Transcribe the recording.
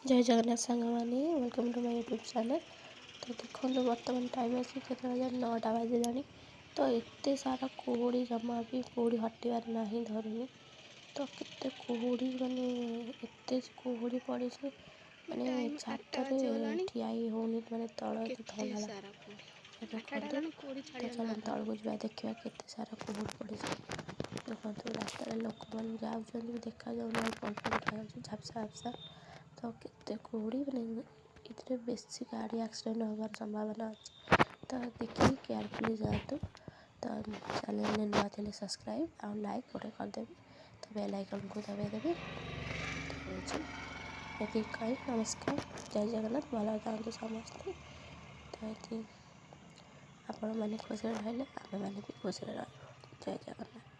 जय जगन्नाथ सांगमानी welcome to my YouTube channel. तो देखो बर्तमान टाइम आसी के 9टा बाजिलानी। तो एत सारा कुहुड़ी जमा भी कुहुड़ी हटार ना धरुनी। तो केते कुहुड़ी माने एत कुहुड़ी पड़ी माने छाତରେ ठिया होनी माने तल धला तो चल तल को जा देखा केते सारा कुहुड़ी पड़ी। देखो रास्तार लोक मैंने जाऊँ देखा जाऊना पलट देखा झापसा झापसा। तो केते कुहुड़ी माने इतने बेसी गाड़ी एक्सीडेंट होवार संभावना अच्छे। तो देखिए केयरफुली जातु। तो चैनल ने नुआ थे सब्सक्राइब और लाइक गोटे करदेवी। तो बेल आइकन को दबाइदेवी। तो ये कही नमस्कार जय जगन्नाथ भल जातु समस्ते। तो ये आपण मैंने खुशी रही आम मैंने भी खुशी रही। जय जगन्नाथ।